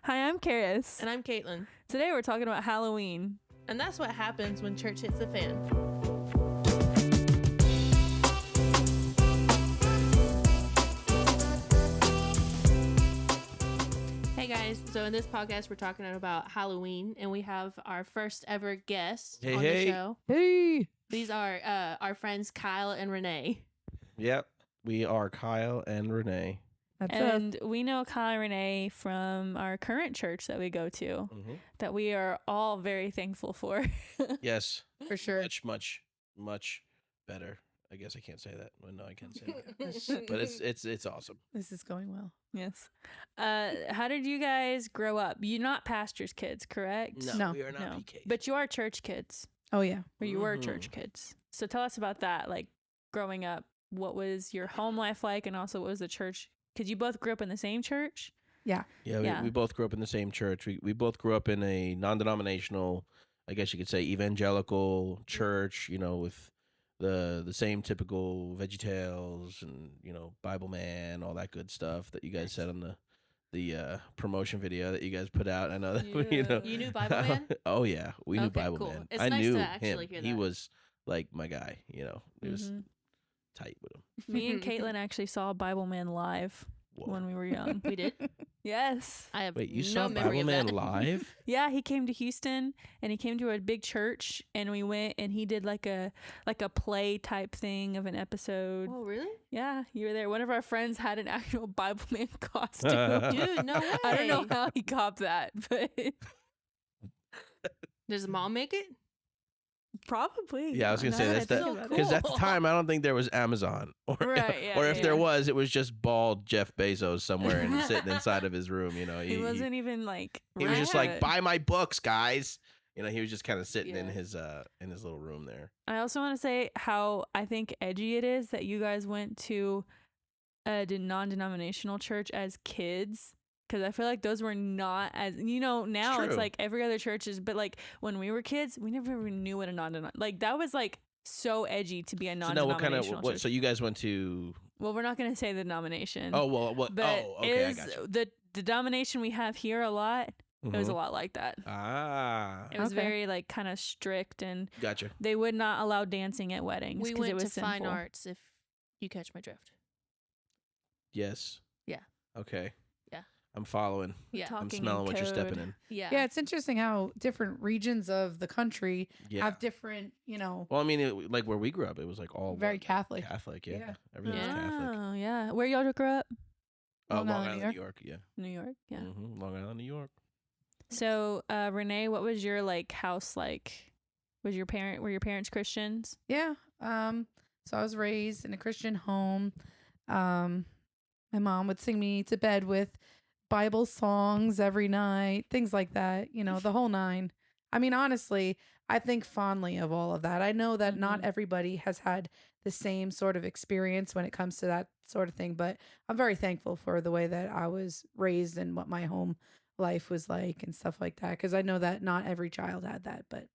Hi, I'm Karis. And I'm Kaitlyn. Today we're talking about Halloween. And that's what happens when church hits the fan. Hey guys, so in this podcast we're talking about Halloween, and we have our first ever guest on the show. Hey. These are our friends Kyle and Renae. Yep, we are Kyle and Renae. And we know Kyle and Renae from our current church that we go to, that we are all very thankful for. Yes, For sure. Much better. I guess I can't say that. Well, no, I can't say that. But it's awesome. This is going well. Yes. How did you guys grow up? You're not pastor's kids, correct? No. We are not PKs. But you are church kids, Oh, yeah. or you were church kids. So tell us about that, like growing up. What was your home life like, and also what was the church? Because you both grew up in the same church. Yeah. Yeah, we both grew up in the same church. We both grew up in a non-denominational, I guess you could say, evangelical church, with the same typical VeggieTales and, Bible Man, all that good stuff that you guys said on the promotion video that you guys put out. I know that, You knew Bible Man? Oh, yeah. We knew Okay, Bible cool. Man. It's I nice knew to actually him. hear He that. was like my guy, It was tight with him. Me and Kaitlyn actually saw Bible Man live Whoa. when we were young. We did? Yes. I have Wait, you no saw memory Bible of Man that. live? Yeah, he came to Houston and he came to a big church, and we went and he did like a play type thing of an episode. Oh, really? Yeah, you were there. One of our friends had an actual Bible Man costume. Dude, no way. I don't know how he copped that, but Does mom make it? probably. Yeah, I was gonna say Now that's that I that think about it. because at the time I don't think there was Amazon, or Right, yeah, or if yeah. there was, it was just bald Jeff Bezos somewhere and sitting inside of his room. He wasn't even like. He was just right. like, buy my books, guys. He was just kind of sitting in Yeah. his little room there. I also want to say how I think edgy it is that you guys went to a non-denominational church as kids. Because I feel like those were not as, now it's true. like every other church is, but like when we were kids, we never even knew what a non-denominational, like that was like so edgy to be a So now, non-denominational what kind of church. So you guys went to? Well, we're not going to say the denomination. Oh well, what? But Oh, okay, I is got you. the denomination we have here a lot, it was a lot like that. Ah, It was Okay. very like kind of strict, and gotcha. they would not allow dancing at weddings We because it went was to fine sinful. arts, if you catch my drift. Yes. Yeah. Okay. Yeah. I'm following. Yeah. I'm Talking smelling in what you're stepping code. in. Yeah. Yeah, it's interesting how different regions of the country Yeah. have different, Well, I mean, like where we grew up, it was like all very one- Catholic. Catholic, yeah. Yeah. Everything was Catholic. Oh, yeah. Where y'all grew up? Oh, Long Long Island, Island, New New York. Yeah. New York. Yeah. Long Island, New York. So, Renae, what was your like house like? Were your parents Christians? Yeah. So I was raised in a Christian home. My mom would sing me to bed with Bible songs every night, things like that, the whole nine. I mean, honestly, I think fondly of all of that. I know that not everybody has had the same sort of experience when it comes to that sort of thing, but I'm very thankful for the way that I was raised and what my home life was like and stuff like that, because I know that not every child had that, but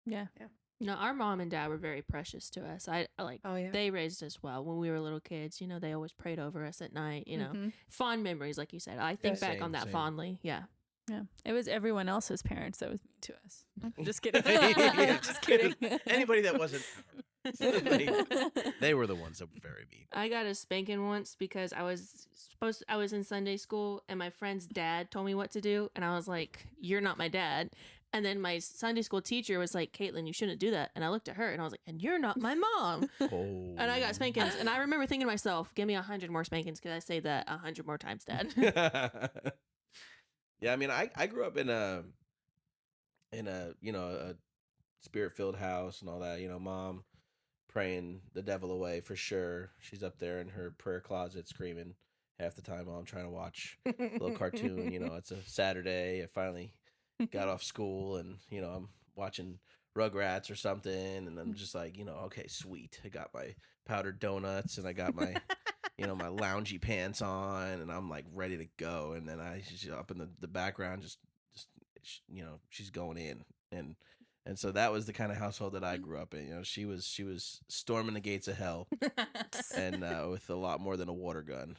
Yeah. No, our mom and dad were very precious to us. I like oh yeah. they raised us well when we were little kids. They always prayed over us at night. Mhm. Fond memories, like you said. I think back on that Same. fondly. Yeah. Yeah. It was everyone else's parents that was mean to us. Just kidding. Yeah. Just kidding. Anybody that wasn't, they were the ones that were very mean. I got a spanking once because I was in Sunday school and my friend's dad told me what to do, and I was like, "You're not my dad." And then my Sunday school teacher was like, "Kaitlyn, you shouldn't do that." And I looked at her and I was like, "And you're not my mom." Oh. And I got spankings. And I remember thinking to myself, "Give me 100 more spankings because I say that 100 more times, Dad." Yeah, I mean, I grew up in a a spirit-filled house and all that. Mom praying the devil away for sure. She's up there in her prayer closet screaming half the time while I'm trying to watch a little cartoon. It's a Saturday. I finally got off school and I'm watching Rugrats or something, and I'm just like, okay, sweet. I got my powdered donuts and I got my my loungy pants on, and I'm like ready to go. And then she's up in the background, just she's going in, and so that was the kind of household that I grew up in. She was storming the gates of hell, and with a lot more than a water gun.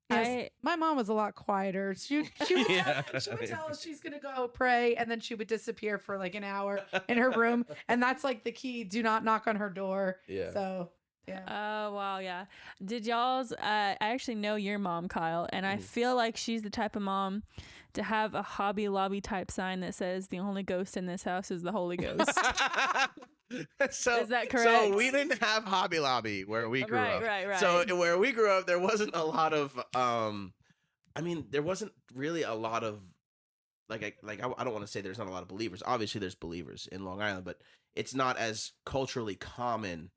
Yes, my mom was a lot quieter. She would Yeah. she would tell us she's gonna go pray, and then she would disappear for like an hour in her room, and that's like the key. Do not knock on her door. Yeah. So yeah. Oh, wow, yeah. Did y'all's, I actually know your mom, Kyle, and I feel like she's the type of mom to have a Hobby Lobby type sign that says the only ghost in this house is the Holy Ghost. So, Is that So correct? we didn't have Hobby Lobby where we grew up. Right. So where we grew up, there wasn't a lot of, I mean, there wasn't really a lot of, I don't want to say there's not a lot of believers. Obviously, there's believers in Long Island, but it's not as culturally common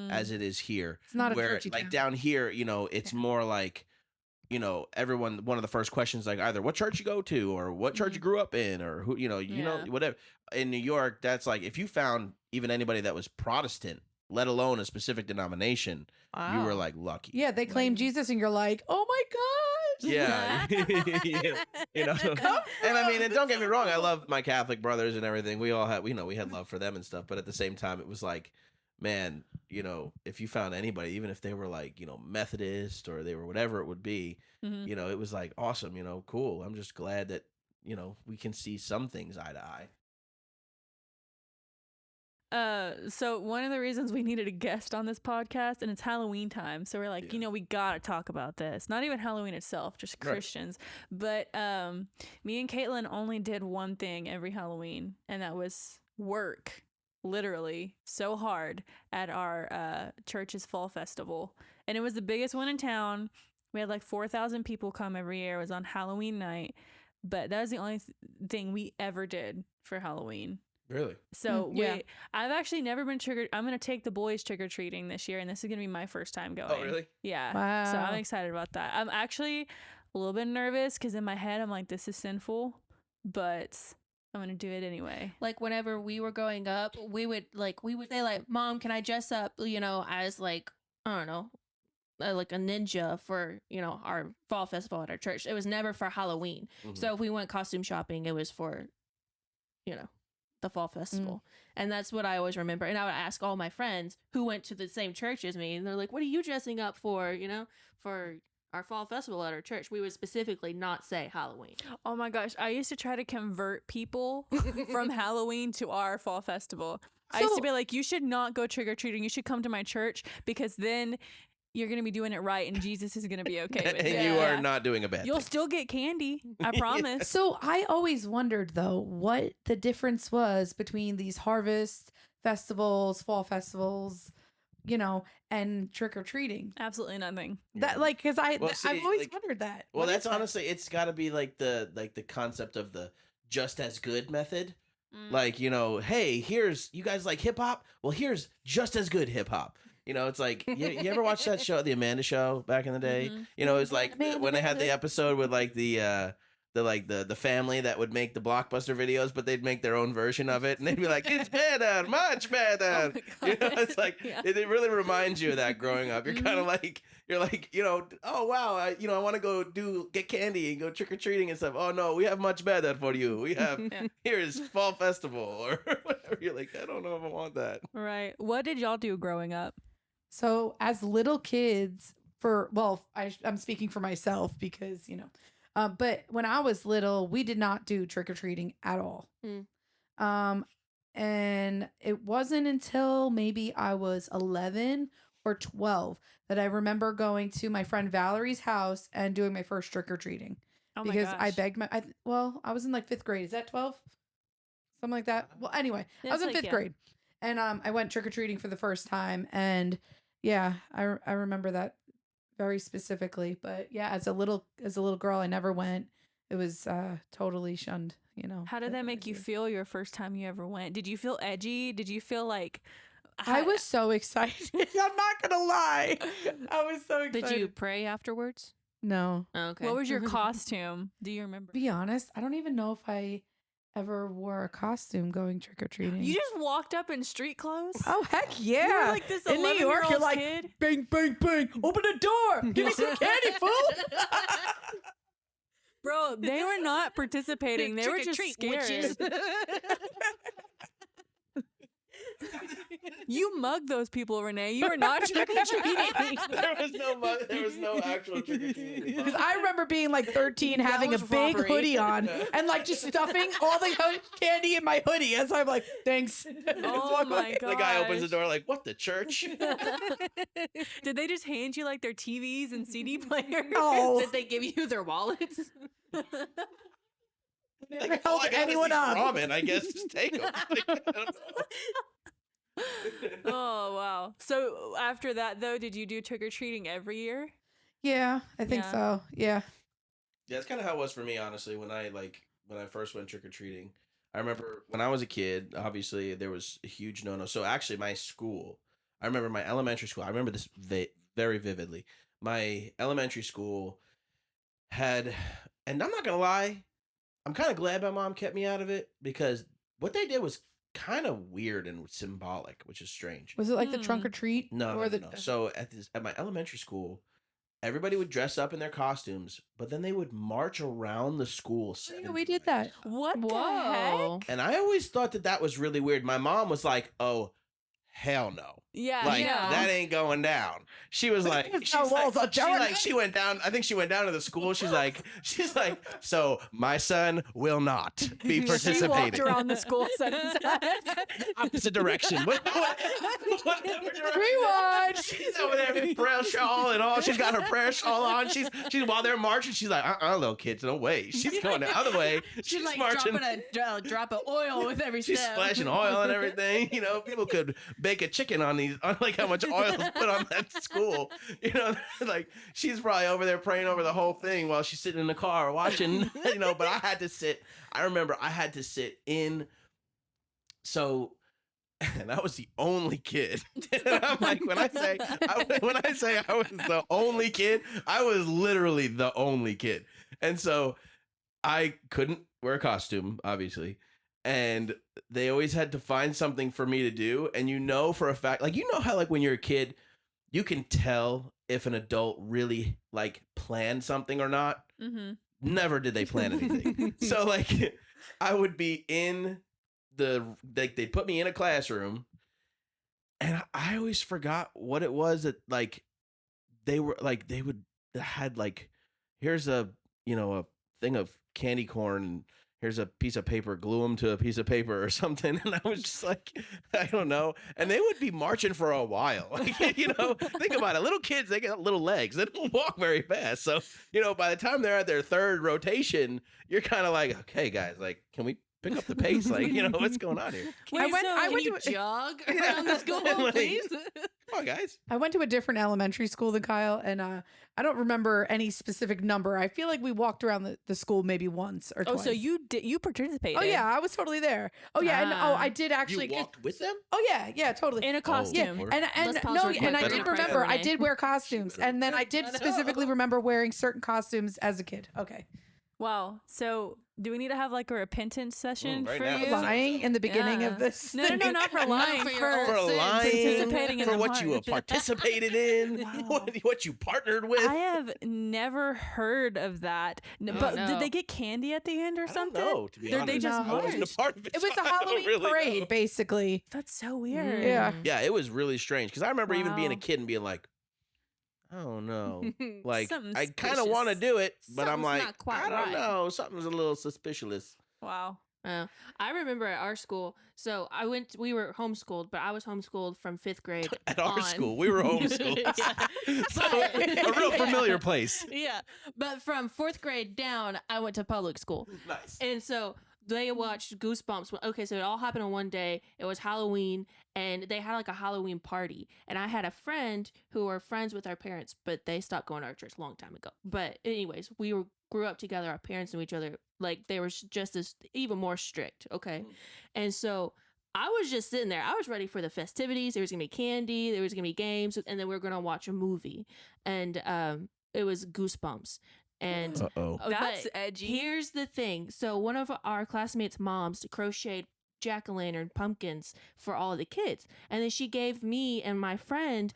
as it is here. It's not a where churchy like town. down here, it's more like, everyone, one of the first questions, like either what church you go to or what church you grew up in or who, whatever. In New York, that's like, if you found even anybody that was Protestant, let alone a specific denomination, you were like lucky. Yeah, they claim Jesus, and you're like, oh my gosh. Yeah. And I mean, and don't get me wrong, I love my Catholic brothers and everything. We all had, we had love for them and stuff. But at the same time, it was like, man, if you found anybody, even if they were like, Methodist or they were whatever it would be, it was like awesome, cool. I'm just glad that, we can see some things eye to eye. So one of the reasons we needed a guest on this podcast, and it's Halloween time, so we're like, we gotta talk about this. Not even Halloween itself, just Christians. Right. But me and Kaitlyn only did one thing every Halloween, and that was work, literally, so hard at our church's fall festival, and it was the biggest one in town. We had like 4,000 people come every year. It was on Halloween night, but that was the only thing we ever did for Halloween. Really? So Yeah. I've actually never been triggered. I'm going to take the boys trick-or-treating this year, and this is going to be my first time going. Oh, really? Yeah. Wow. So I'm excited about that. I'm actually a little bit nervous because in my head I'm like, this is sinful, but I'm going to do it anyway. Like whenever we were growing up, we would say like, Mom, can I dress up, as like, I don't know, like a ninja for, our fall festival at our church. It was never for Halloween. Mhm. So if we went costume shopping, it was for, the fall festival. And that's what I always remember. And I would ask all my friends who went to the same church as me, and they're like, what are you dressing up for, for our fall festival at our church? We would specifically not say Halloween. Oh my gosh. I used to try to convert people from Halloween to our fall festival. I used to be like, you should not go trick-or-treating. You should come to my church because then you're going to be doing it right and Jesus is going to be okay with it. And you are not doing a bad You'll thing. still get candy. I promise. So I always wondered though what the difference was between these harvest festivals, fall festivals, and trick or treating. Absolutely nothing. That like because Well, see, I've always like- wondered that. Well, What that's is that? honestly, it's got to be like the concept of the just as good method. Like, hey, here's, you guys like hip hop? Well, here's just as good hip hop. It's like, you ever watch that show, The Amanda Show, back in the day? It's like when they had the episode with like the family that would make the Blockbuster videos, but they'd make their own version of it, and they'd be like, it's better, much better. Oh my God. It's like, Yeah. it really reminds you of that growing up. You're kind of like, oh wow, I want to go get candy and go trick or treating and stuff. Oh no, we have much better for you. We have here's fall festival or whatever. You're like, I don't know if I want that. Right. What did y'all do growing up? So as little kids, I'm speaking for myself because but when I was little, we did not do trick or treating at all. And it wasn't until maybe I was 11 or 12 that I remember going to my friend Valerie's house and doing my first trick or treating. Oh my because I gosh. begged I was in like 5th grade. Is that 12? Something like that. Well, anyway, I was in 5th grade, and I went trick or treating for the first time, and yeah, I remember that very specifically. But yeah, as a little girl, I never went. It was totally shunned. How did that make you feel your first time you ever went? Did you feel edgy? Did you feel like I was so excited. I'm not gonna lie. I was so excited. Did you pray afterwards? No. Oh, okay. What was your costume? Do you remember? Be honest, I don't even know if I ever wore a costume going trick or treating. You just walked up in street clothes? Oh heck yeah! You were like this in New York, you're 11-year-old like kid? bang bang bang, open the door, give me some candy, fool. Bro, they were not participating. They were just Trick or treat, scared. witches. You mugged those people, Renee. You were not trick or treating. There was no mug. There was no actual trick or treating. Because I remember being like 13, having a was big robbery. hoodie on, and like just stuffing all the candy in my hoodie. As I'm like, thanks. Oh my god! The guy opens the door like, "What, the church?" Did they just hand you like their TVs and CD players? Oh, Did they give you their wallets? never Like, held I got anyone these up. ramen, I guess. Just take them. Oh wow! So after that, though, did you do trick or treating every year? Yeah, I think Yeah. so. Yeah. Yeah, that's kind of how it was for me, honestly. When I first went trick or treating, I remember when I was a kid. Obviously, there was a huge no. So actually, my school. I remember my elementary school. I remember this very vividly. My elementary school had, and I'm not gonna lie, I'm kind of glad my mom kept me out of it because what they did was kind of weird and symbolic, which is strange. Was it like the trunk Mm. or treat? No, or no. So at my elementary school, everybody would dress up in their costumes, but then they would march around the school. Yeah, we did that. What the Whoa. heck? And I always thought that was really weird. My mom was like, "Oh, hell no." Yeah, Like yeah. that ain't going down. She was like, There's no walls on Jordan. she went down. I think she went down to the school. She's like, so my son will not be She walked participating. around the school 7 times. Opposite direction. Whatever direction. Rewind. She's over there with prayer shawl and all. She's got her prayer shawl on. She's while they're marching. She's like, little kids, no way. She's going the other way. She's like marching. dropping a drop of oil with every She's step. splashing oil and everything. You know, people could bake a chicken on these, on like how much oil is put on that school. You know, like she's probably over there praying over the whole thing while she's sitting in the car watching, you know, but I remember I had to sit in. So, and I was the only kid. And I'm like, when I say I was the only kid, I was literally the only kid. And so I couldn't wear a costume, obviously. And they always had to find something for me to do. And you know for a fact, like, you know how like when you're a kid, you can tell if an adult really like planned something or not. Mm-hmm. Never did they plan anything. So like I would be in they'd put me in a classroom and I always forgot what it was that like they had like, here's a thing of candy corn and here's a piece of paper, glue them to a piece of paper or something. And I was just like, I don't know. And they would be marching for a while. Like, you know, think about it. Little kids, they got little legs. They don't walk very fast. So, you know, by the time they're at their third rotation, you're kind of like, okay, guys, like, can we pick up the pace? Like, you know, what's going on here? Wait, Can so you jog around the school, Like, please? Come on, guys. I went to a different elementary school than Kyle, and I don't remember any specific number. I feel like we walked around the school maybe once or twice. so you participated? Oh yeah, I was totally there. Oh yeah, and Ah. I did actually. You walked with them? Oh yeah, totally. in a Yeah, costume. Lord. and Let's pause no, real quick. and I Better did prepare, remember I Renee. did wear costumes, and then I did specifically remember wearing certain costumes as a kid. Okay, Wow. So do we need to have like a repentance session right for now. you? lying in the beginning Yeah. of this. No, not for lying. for your For, own For sins. participating lying, in for the what you march. participated in, what you partnered with. I have never heard of that. But no. did they get candy at the end or I don't something? know, to be Or honest. they just No. I wasn't a marched? part of it. It was so a I don't Halloween really parade, know. basically. That's so weird. Yeah. Yeah, it was really strange because I remember even being a Wow. kid and being like, oh no, like Something's I kind of want to suspicious. do it, but I'm Something's like, not quite I don't right. know, something's a little suspicious. Wow. I remember at our school, so we were homeschooled, but I was homeschooled from 5th grade. At our on. school, we were homeschooled, Yeah. so But- a real Yeah. familiar place. Yeah. But from 4th grade down, I went to public school. Nice. And so they watched Goosebumps. Okay, so it all happened on one day. It was Halloween, and they had like a Halloween party. And I had a friend who were friends with our parents, but they stopped going to our church a long time ago. But anyways, grew up together. Our parents knew each other. Like they were just as even more strict. Okay, and so I was just sitting there. I was ready for the festivities. There was gonna be candy. There was gonna be games, and then we were gonna watch a movie. And it was Goosebumps. And Uh-oh. That's but edgy. Here's the thing. So one of our classmates' moms crocheted jack-o'-lantern pumpkins for all the kids. And then she gave me and my friend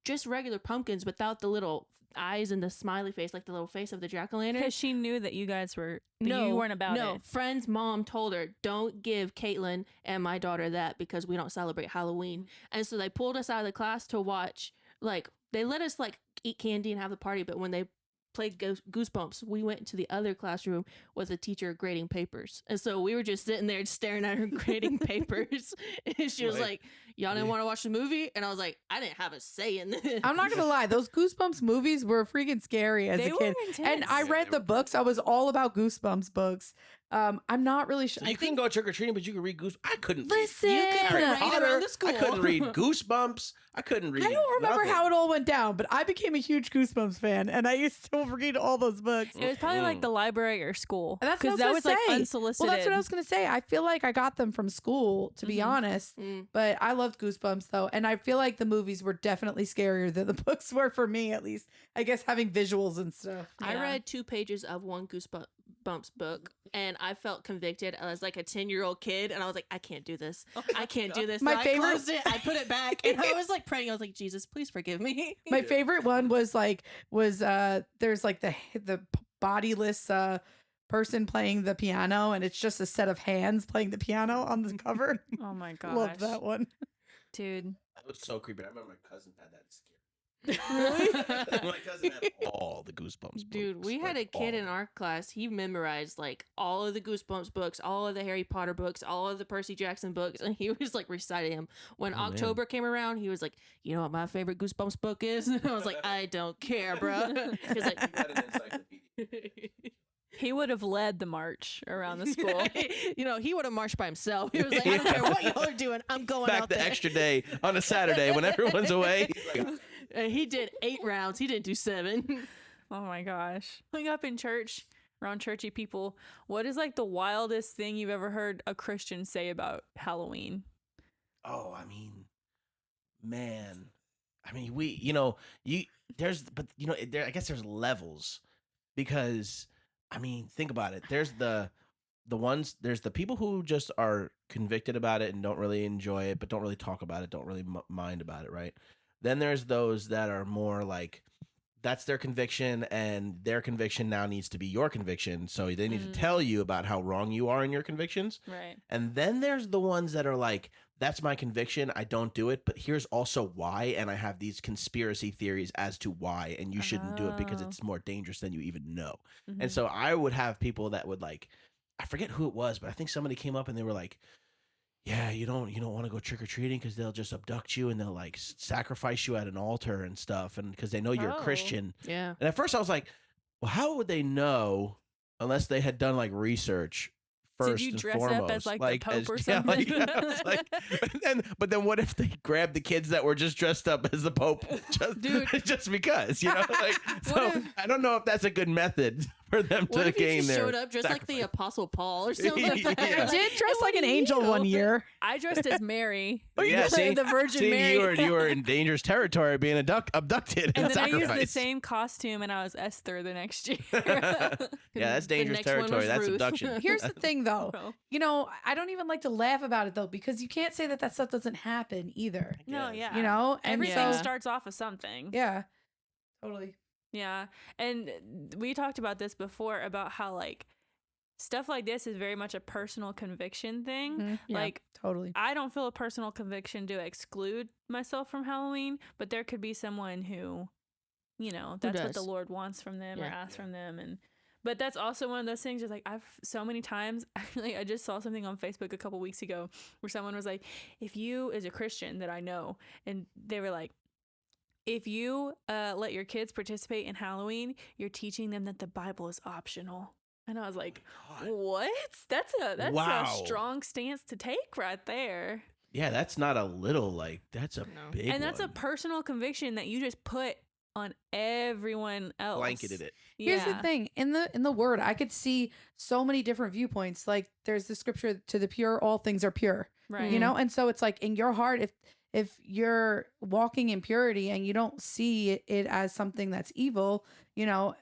just regular pumpkins without the little eyes and the smiley face, like the little face of the jack-o'-lantern. Because she knew that you guys were, you weren't about it. Friend's mom told her, don't give Kaitlyn and my daughter that because we don't celebrate Halloween. And so they pulled us out of the class to watch, like, they let us, like, eat candy and have the party, but when they played Goosebumps, we went into the other classroom with a teacher grading papers. And so we were just sitting there staring at her grading papers. And she was like, y'all didn't want to watch the movie? And I was like, I didn't have a say in this. I'm not gonna lie, those Goosebumps movies were freaking scary as a kid. And I read the books. I was all about Goosebumps books. I'm not really sure. So you couldn't go trick or treating, but you could read Goosebumps. I couldn't. Listen, you could Harry read Potter. around the school. I couldn't read Goosebumps. I couldn't read. I don't remember nothing. how it all went down, but I became a huge Goosebumps fan, and I used to read all those books. It was probably like the library or school. And that's what I was that gonna was like say. unsolicited. Well, that's what I was gonna say. I feel like I got them from school, to be honest. But I loved Goosebumps though, and I feel like the movies were definitely scarier than the books were for me, at least. I guess having visuals and stuff. I read 2 pages of one Goosebumps book, and I felt convicted as like a 10-year-old kid, and I was like, I can't do this. I can't do this. My So favorite- I closed it, I put it back, and I was like praying. I was like, Jesus, please forgive me. My favorite one was there's like the bodiless person playing the piano, and it's just a set of hands playing the piano on the cover. Oh my gosh. Love that one. Dude. That was so creepy. I remember my cousin had that scare. Really? My cousin had all the Goosebumps Dude, books, we had like, a kid all. in our class. He memorized like all of the Goosebumps books, all of the Harry Potter books, all of the Percy Jackson books, and he was like reciting them. When Oh, man. October came around, he was like, "You know what my favorite Goosebumps book is?" And I was like, "I don't care, bro." He's like, He had an encyclopedia. He would have led the march around the school. You know, he would have marched by himself. He was like, "I don't care what y'all are doing. I'm going Back out the there." extra day on a Saturday when everyone's away. He's like, And he did 8 rounds. He didn't do 7. Oh my gosh. Growing up in church, around churchy people, what is like the wildest thing you've ever heard a Christian say about Halloween? oh, I mean, man. I mean, I guess there's levels because, I mean, think about it. There's there's the people who just are convicted about it and don't really enjoy it, but don't really talk about it, don't really mind about it, right? Then there's those that are more like, that's their conviction, and their conviction now needs to be your conviction. So they need to tell you about how wrong you are in your convictions. Right. And then there's the ones that are like, that's my conviction, I don't do it, but here's also why, and I have these conspiracy theories as to why, and you shouldn't do it because it's more dangerous than you even know. And so I would have people that would like, I forget who it was, but I think somebody came up and they were like, yeah, you don't want to go trick-or-treating because they'll just abduct you and they'll like sacrifice you at an altar and stuff, and because they know you're a Christian. Yeah. And at first I was like, well, how would they know unless they had done like research first? Did you and dress foremost? up as like the Pope or Yeah, something? I was like, but then what if they grabbed the kids that were just dressed up as the Pope just because, you know? Like, so I don't know if that's a good method for them What to if you gain just their showed up dressed like the sacrifice. Apostle Paul or something like that? Yeah. I did dress like an angel one year. I dressed as Mary. Yeah, see, the Virgin see, Mary. you were in dangerous territory being abducted And and then I used the sacrificed. same costume, and I was Esther the next year. Yeah, that's dangerous next one was territory. That's Ruth. abduction. Here's the thing, though. Bro. You know, I don't even like to laugh about it, though, because you can't say that stuff doesn't happen either. No, Yes. yeah. You know? And Everything Yeah. starts off as something. Yeah. Totally. Yeah. And we talked about this before about how, like, stuff like this is very much a personal conviction thing. Mhm. Yeah. Like, Totally. I don't feel a personal conviction to exclude myself from Halloween, but there could be someone who, you know, that's what the does. Lord wants from them or Yeah. asks from them. And but that's also one of those things, just like I've so many times, actually, I just saw something on Facebook a couple weeks ago where someone was like, if you, as a Christian that I know, and they were like, if you let your kids participate in Halloween, you're teaching them that the Bible is optional. And I was like, what? That's Wow. a strong stance to take right there. Yeah, that's not a little, like, that's a No. big And that's a one. personal conviction that you just put on everyone else. Blanketed it. Here's the Yeah. thing. In the word, I could see so many different viewpoints. Like there's the scripture, to the pure, all things are pure. Right. You know? And so it's like in your heart, if you're walking in purity and you don't see it as something that's evil, you know,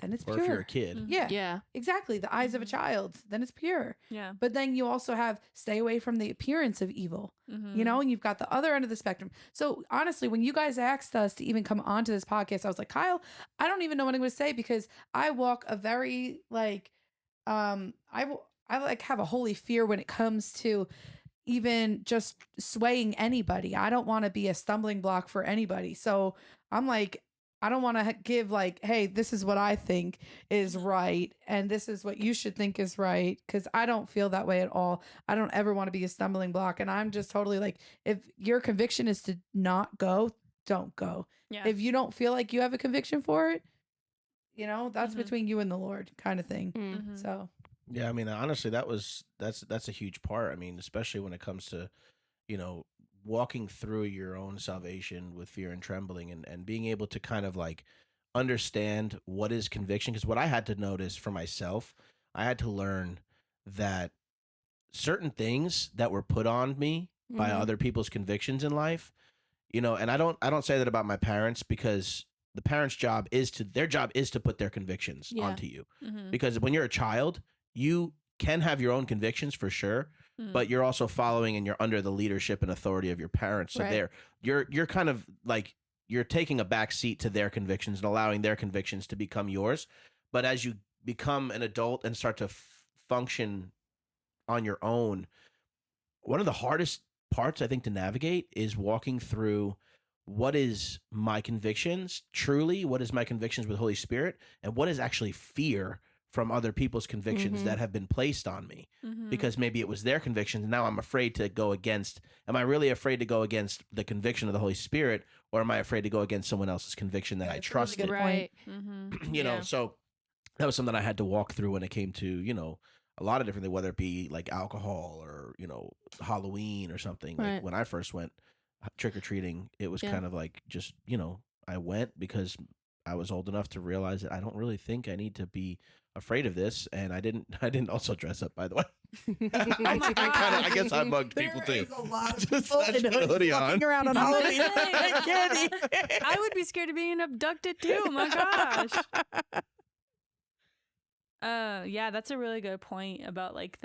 then it's Or pure. if you're a kid. Mhm. Yeah, Yeah. exactly. The eyes of a child, then it's pure. Yeah. But then you also have stay away from the appearance of evil, Mhm. you know, and you've got the other end of the spectrum. So honestly, when you guys asked us to even come onto this podcast, I was like, Kyle, I don't even know what I'm going to say because I walk a very like, I like have a holy fear when it comes to even just swaying anybody. I don't want to be a stumbling block for anybody. So I'm like, I don't want to give like, hey, this is what I think is right. And this is what you should think is right. Cause I don't feel that way at all. I don't ever want to be a stumbling block. And I'm just totally like, if your conviction is to not go, don't go. Yeah. If you don't feel like you have a conviction for it, you know, that's Mhm. between you and the Lord kind of thing. Mm. Mhm. So Yeah, I mean, honestly, that's a huge part. I mean, especially when it comes to, you know, walking through your own salvation with fear and trembling and being able to kind of like understand what is conviction. Because what I had to notice for myself, I had to learn that certain things that were put on me by Mhm. other people's convictions in life, you know, and I don't say that about my parents because the parents' job is to put their convictions Yeah. onto you. Mhm. Because when you're a child, you can have your own convictions for sure, Mhm. but you're also following and you're under the leadership and authority of your parents. So Right. you're kind of like you're taking a back seat to their convictions and allowing their convictions to become yours. But as you become an adult and start to function on your own, one of the hardest parts I think to navigate is walking through what is my convictions truly, what is my convictions with Holy Spirit, and what is actually fear from other people's convictions Mhm. that have been placed on me. Mhm. Because maybe it was their convictions and now I'm afraid to go against. Am I really afraid to go against the conviction of the Holy Spirit, or am I afraid to go against someone else's conviction that Yeah, I it's a really trusted? good Right. Mhm. You know, Yeah. so that was something I had to walk through when it came to, you know, a lot of different things, whether it be like alcohol or, you know, Halloween or something. Like Right. when I first went trick or treating, it was Yeah. kind of like just, you know, I went because I was old enough to realize that I don't really think I need to be afraid of this. And I didn't also dress up, by the way. I guess I mugged people too. a lot of people in hoodies walking around on I'm gonna Halloween. say, Candy. I would be scared of being abducted too. My gosh. Yeah, that's a really good point about like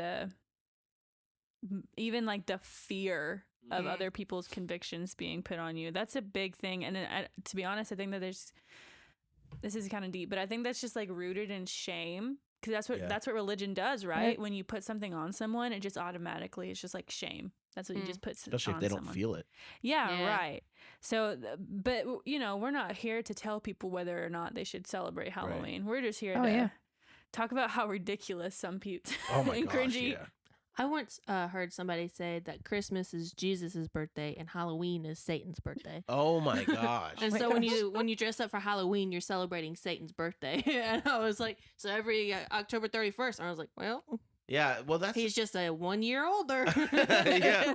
even like the fear of Mhm. other people's convictions being put on you. That's a big thing. And to be honest, I think that this is kind of deep, but I think that's just like rooted in shame. Because Yeah. that's what religion does, right? Right. When you put something on someone, it just automatically it's just like shame. That's what you just put Especially on if they don't someone. feel it. Yeah, Yeah. right. So, but you know, we're not here to tell people whether or not they should celebrate Halloween. We're just here Oh, to yeah. talk about how ridiculous some people Oh my and gosh, cringy. yeah. I once heard somebody say that Christmas is Jesus's birthday and Halloween is Satan's birthday. Oh my gosh. And my so gosh. when you dress up for Halloween, you're celebrating Satan's birthday. And I was like, so every October 31st, and I was like, well, Yeah, well that's he's just a 1 year older. Yeah.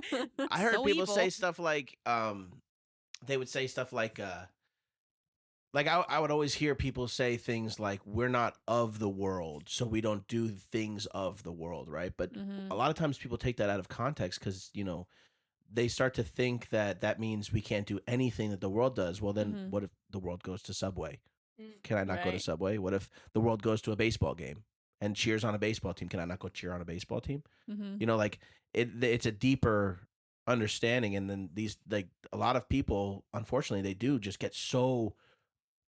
I heard So people evil. say stuff like they would say stuff like I would always hear people say things like we're not of the world, so we don't do things of the world, right? But Mhm. a lot of times people take that out of context cuz you know, they start to think that means we can't do anything that the world does. Well, then Mhm. what if the world goes to Subway? Mm. Can I not go to Right. Subway? What if the world goes to a baseball game and cheers on a baseball team? Can I not go cheer on a baseball team? Mhm. You know, like it's a deeper understanding. And then these, like a lot of people, unfortunately, they do just get so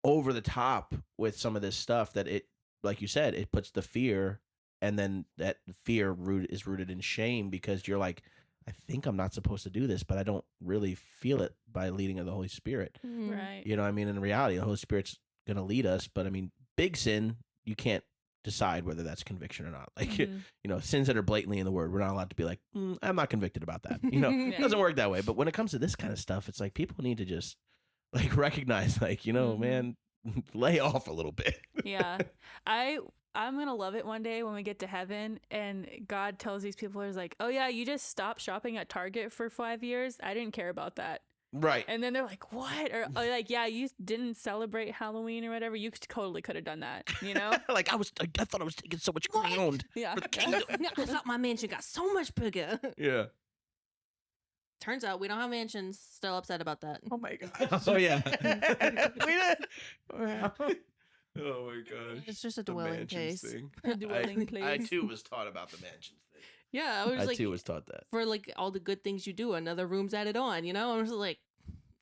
over the top with some of this stuff that it, like you said, it puts the fear, and then that fear is rooted in shame because you're like, I think I'm not supposed to do this, but I don't really feel it by leading of the Holy Spirit. Mm. Right. You know what I mean? In reality, the Holy Spirit's going to lead us, but I mean, big sin, you can't decide whether that's conviction or not. Like, Mhm. you know, sins that are blatantly in the word, we're not allowed to be like, I'm not convicted about that. You know, it Yeah. doesn't work that way. But when it comes to this kind of stuff, it's like people need to just like recognize, like, you know, Mhm. man, lay off a little bit. Yeah. I'm gonna love it one day when we get to heaven and God tells these people, he's like, oh yeah, you just stopped shopping at Target for 5 years. I didn't care about that. Right. And then they're like, what? Or like, yeah, you didn't celebrate Halloween or whatever. You totally could have done that, you know? Like I thought I was taking so much ground. Yeah. For the kingdom. I thought my mansion got so much bigger. Yeah. Turns out we don't have mansions. Still upset about that. Oh my gosh. Oh yeah. We did. Wow. Oh my gosh. It's just a The dwelling mansions place. thing. A dwelling I place. too was taught about the mansions thing. Yeah, I was I like, too was taught that. for like all the good things you do, another room's added on. You know, I'm just like,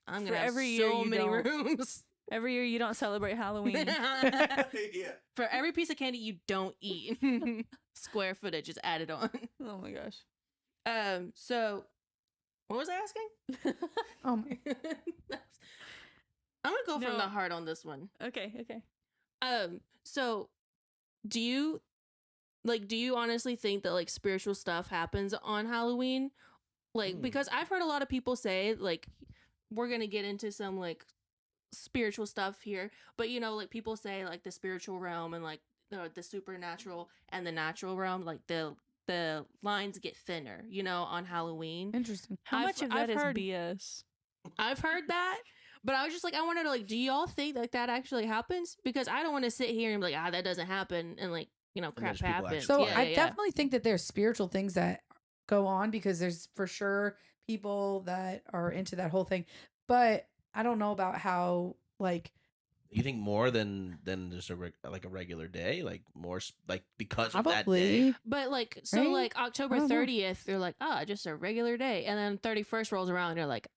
I'm For gonna have every year so you many don't. rooms. Every year you don't celebrate Halloween. Yeah. For every piece of candy you don't eat, square footage is added on. Oh my gosh. So what was I asking? Oh my. I'm gonna go from No. the heart on this one. Okay. So do you honestly think that like spiritual stuff happens on Halloween? Like, because I've heard a lot of people say, like, we're gonna get into some like spiritual stuff here, but you know, like people say like the spiritual realm and like the supernatural and the natural realm, like the lines get thinner, you know, on Halloween. Interesting. How I've- much of I've that is heard- BS? I've heard that, but I was just like, I wanted to like, do y'all think like that actually happens? Because I don't want to sit here and be like, that doesn't happen, and like, you know, crap there's people happens. actually- So Yeah, I yeah. definitely think that there's spiritual things that go on because there's for sure people that are into that whole thing. But I don't know about how like You think more than just a regular day, like more like because of that day. probably But like, so Right? like I October don't know. 30th, they're like, just a regular day, and then 31st rolls around, and they're like,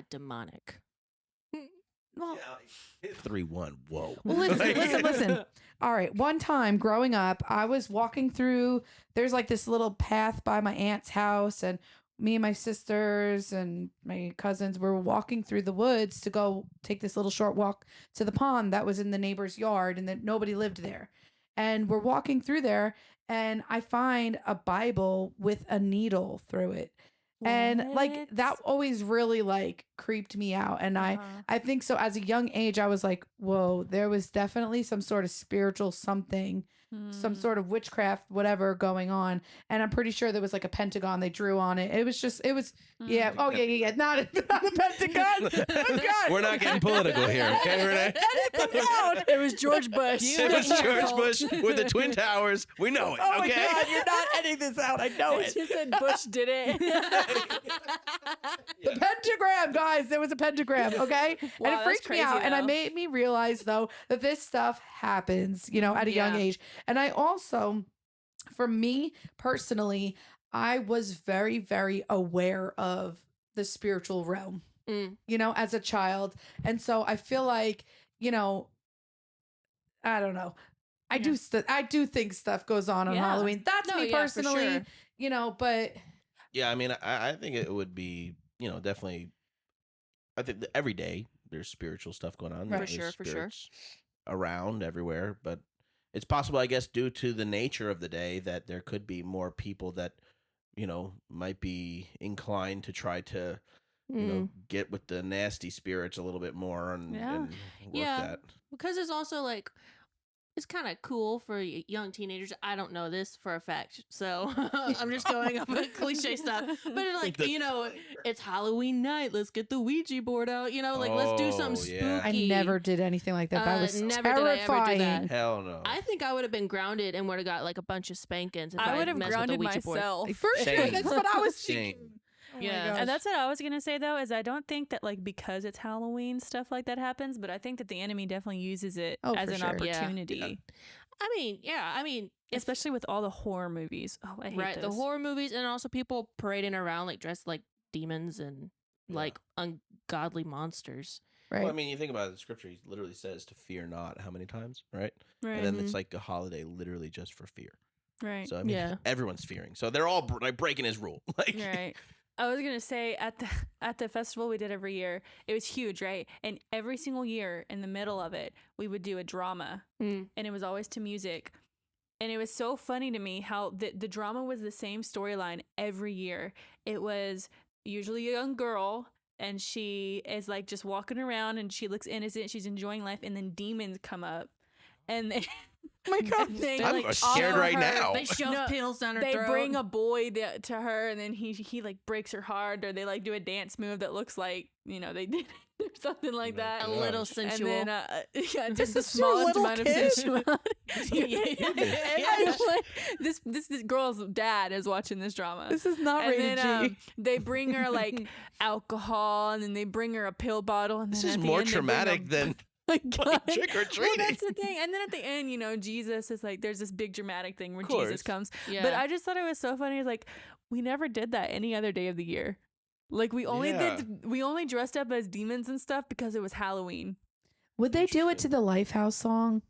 demonic. well, 3-1. Whoa. Well, listen. All right. One time growing up, I was walking through, there's like this little path by my aunt's house, and me and my sisters and my cousins were walking through the woods to go take this little short walk to the pond that was in the neighbor's yard and that nobody lived there. And we're walking through there, and I find a Bible with a needle through it. And like that always really like creeped me out. And I think so as a young age, I was like, whoa, there was definitely some sort of spiritual something, some sort of witchcraft, whatever going on. And I'm pretty sure there was like a pentagon they drew on it. It was yeah. Oh, yeah. Not a pentagon. Oh, God. We're not getting political here, okay, Renee? It was George Bush. It was George Bush with the Twin Towers. We know it, Oh my okay? God, you're not editing this out. I know It it. just said Bush did it. The pentagram, guys. There was a pentagram, okay? Wow, And it that's freaked me out. crazy, And it though. made me realize, though, that this stuff happens, you know, at a young Yeah. age. And I also, for me personally, I was very, very aware of the spiritual realm, you know, as a child. And so I feel like, you know, I don't know. I do think stuff goes on Yeah. Halloween. That's No, me yeah, for personally, sure. you know, but Yeah, I mean, I think it would be, you know, definitely. I think that every day there's spiritual stuff going on. Right. For There's sure, for sure. spirits around everywhere, but it's possible, I guess, due to the nature of the day, that there could be more people that, you know, might be inclined to try to, you know, get with the nasty spirits a little bit more and work that. Because it's also like, it's kind of cool for young teenagers. I don't know this for a fact, so I'm just going off of cliche stuff. But it's like, you know, it's Halloween night. Let's get the Ouija board out. You know, like let's do something Oh, spooky. yeah. I never did anything like that. That was never did I ever do terrifying. that. Hell no. I think I would have been grounded and would have got like a bunch of spankings if I I would have messed with the grounded Ouija board. myself. For sure. Same. That's what I was Same. thinking. Oh my Yeah. gosh. And that's what I was gonna say though, is I don't think that like because it's Halloween stuff like that happens, but I think that the enemy definitely uses it Oh, as for an sure. Yeah. opportunity. I mean, Especially with all the horror movies. Oh, I hate right, the those. horror movies, and also people parading around like dressed like demons and like ungodly monsters. right. Well, I mean, you think about it, the scripture he literally says to fear not how many times, right? Right. And then it's like a holiday literally just for fear. right. So I mean, Yeah. everyone's fearing. So they're all like breaking his rule. Like, Right. I was gonna say at the festival we did every year, it was huge, right? And every single year in the middle of it, we would do a drama, and it was always to music. And it was so funny to me how the drama was the same storyline every year. It was usually a young girl, and she is like just walking around, and she looks innocent, she's enjoying life, and then demons come up, and they. Oh my God. and they, I'm like, scared offer right her- now. They shove No, pills down her they throat. bring a boy to her, and then he like breaks her heart, or they like do a dance move that looks like, you know, they did or something like that. a little sensual. And then yeah, just This the is your smallest little amount of kid? sensuality. And, like, this girl's dad is watching this drama. This is not And rated then G. they bring her like alcohol, and then they bring her a pill bottle, and then this at is the more end, they bring traumatic a- than my God. Trick or Well, treating. that's the thing. And then at the end, Jesus is like, there's this big dramatic thing where Of course. Jesus comes. Yeah. But I just thought it was so funny. Like, we never did that any other day of the year. Like, we only dressed up as demons and stuff because it was Halloween. Would they do it to the Lifehouse song?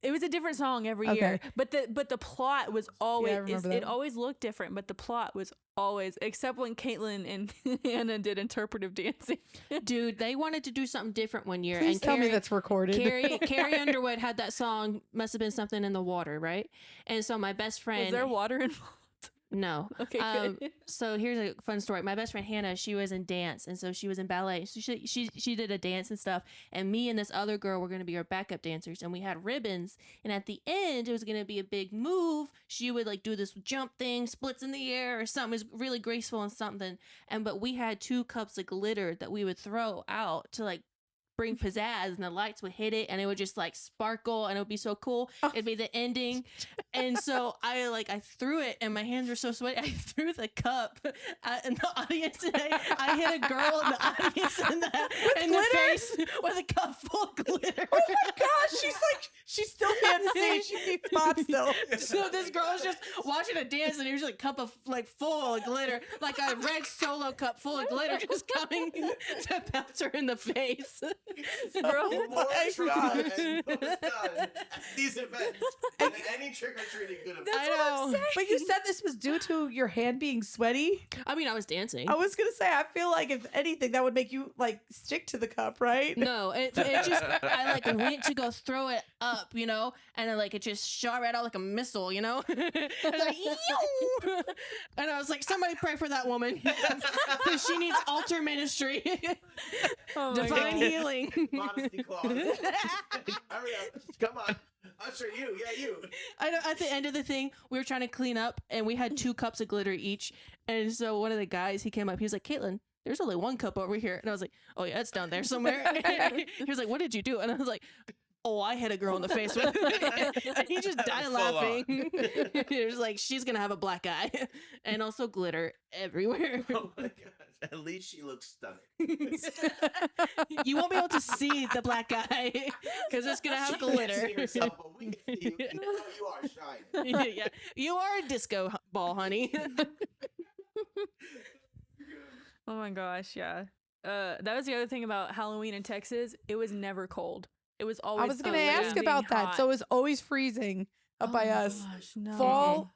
It was a different song every year, but the plot was always it always looked different, but the plot was always, except when Kaitlyn and Hannah did interpretive dancing. Dude, they wanted to do something different one year. Please and tell me that's recorded. Carrie Underwood had that song, must have been something in the water, right? And so my best friend... Was there water involved? No. Okay. So here's a fun story. My best friend Hannah, she was in dance, and so she was in ballet. So she did a dance and stuff. And me and this other girl were going to be her backup dancers, and we had ribbons. And at the end, it was going to be a big move. She would like do this jump thing, splits in the air or something. It was really graceful and something. But we had 2 cups of glitter that we would throw out to like bring pizzazz, and the lights would hit it and it would just like sparkle and it would be so cool. It'd be the ending. And so I threw it and my hands were so sweaty. I threw the cup in the audience and I hit a girl in the audience in the face with a cup full of glitter. Oh my gosh, she still can't see. She keeps spots still. So this girl was just watching a dance and here's a cup of like full of glitter, like a red Solo cup full of glitter just coming to bounce her in the face. Bro, More try and it was done. These events. And any trick or treating could have. I know. But you said this was due to your hand being sweaty? I mean, I was dancing. I was going to say, I feel like if anything, that would make you like stick to the cup, right? No, it just, I like went to go throw it up, and it just shot right out like a missile, I was like, "Ew!" And I was like, somebody pray for that woman. She needs altar ministry. oh my Divine God. healing. Modesty clause. Hurry up. Come on. Usher, you. Yeah, you. I know at the end of the thing, we were trying to clean up and we had 2 cups of glitter each. And so one of the guys, he came up, he was like, Kaitlyn, there's only 1 cup over here. And I was like, oh yeah, it's down there somewhere. He was like, what did you do? And I was like, oh, I hit a girl in the face with it. And he just died laughing. He was like, she's going to have a black eye. And also glitter everywhere. Oh my gosh. At least she looks stunning. You won't be able to see the black eye because it's going to have She glitter. can't see herself, but we can see you. You are shining. Yeah, you are a disco ball, honey. Oh my gosh, yeah. That was the other thing about Halloween in Texas. It was never cold. It was always. I was going to ask about that. hot. So it was always freezing up by us. Gosh, no. Fall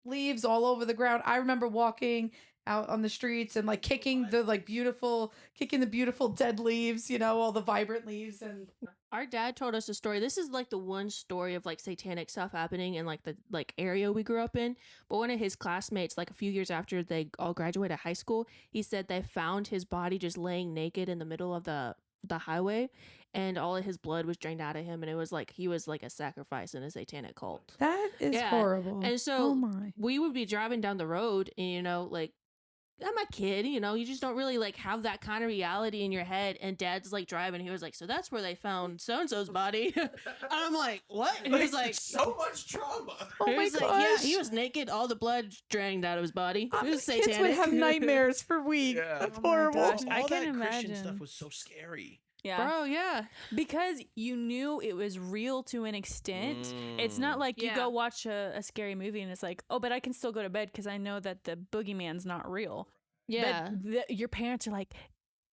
leaves all over the ground. I remember walking out on the streets and like kicking the beautiful dead leaves, all the vibrant leaves. And Our dad told us a story. This is like the one story of like satanic stuff happening in like the area we grew up in. But one of his classmates, like a few years after they all graduated high school, he said they found his body just laying naked in the middle of the highway, and all of his blood was drained out of him, and it was like he was like a sacrifice in a satanic cult. that is horrible. And so oh my. we would be driving down the road and I'm a kid, you just don't really like have that kind of reality in your head. And Dad's like driving, he was like, so that's where they found so-and-so's body. And I'm like, what? And he was like, so much trauma. Oh he my was gosh. like, yeah, he was naked, all the blood drained out of his body. It was satanic. Kids would have nightmares for weeks. Yeah. That's Oh my horrible. gosh, I All can that Christian imagine. stuff was so scary. Yeah. Bro, yeah. Because you knew it was real to an extent. It's not like you Yeah. go watch a scary movie and it's like, oh, but I can still go to bed because I know that the boogeyman's not real. Yeah. But your parents are like,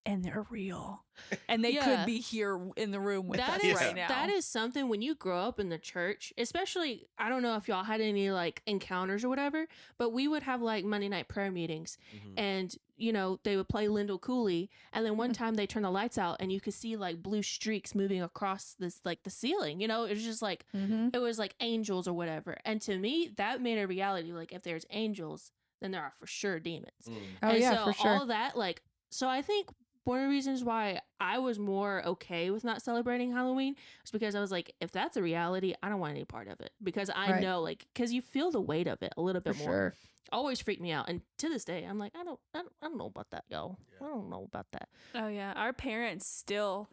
and they're real. And they Yeah. could be here in the room with That us is right now. that is something when you grow up in the church, especially, I don't know if y'all had any like encounters or whatever, but we would have like Monday night prayer meetings, and they would play Lyndall Cooley, and then one time they turned the lights out and you could see like blue streaks moving across this like the ceiling. It was just like it was like angels or whatever. And to me, that made a reality. Like if there's angels, then there are for sure demons. Oh And yeah, so for sure. all that, like, so I think one of the reasons why I was more okay with not celebrating Halloween was because I was like, if that's a reality, I don't want any part of it, because I Right. know, like, because you feel the weight of it a little For bit more. sure. Always freaked me out, and to this day, I'm like, I don't know about that, yo. I don't know about that. Oh yeah, our parents still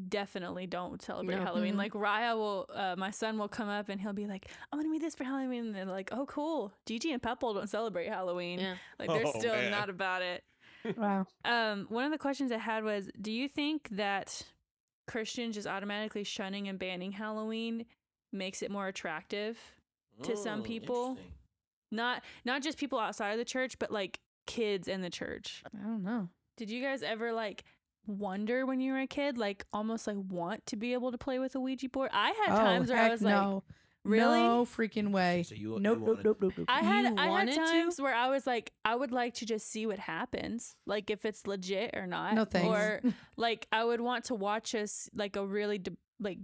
definitely don't celebrate No. Halloween. Mhm. Like Raya will, my son will come up and he'll be like, "I'm gonna be this for Halloween," and they're like, "Oh, cool." Gigi and Pepple don't celebrate Halloween. Yeah. Like they're Oh, still man. not about it. Wow. One of the questions I had was, do you think that Christians just automatically shunning and banning Halloween makes it more attractive to some people. Not just people outside of the church, but like kids in the church. I don't know. Did you guys ever like wonder when you were a kid, like almost like want to be able to play with a Ouija board? I had times where I was like, really? No freaking way. So you Nope. I had wanted times where I was like, I would like to just see what happens, like if it's legit or not. No thanks. Or like I would want to watch us like a really like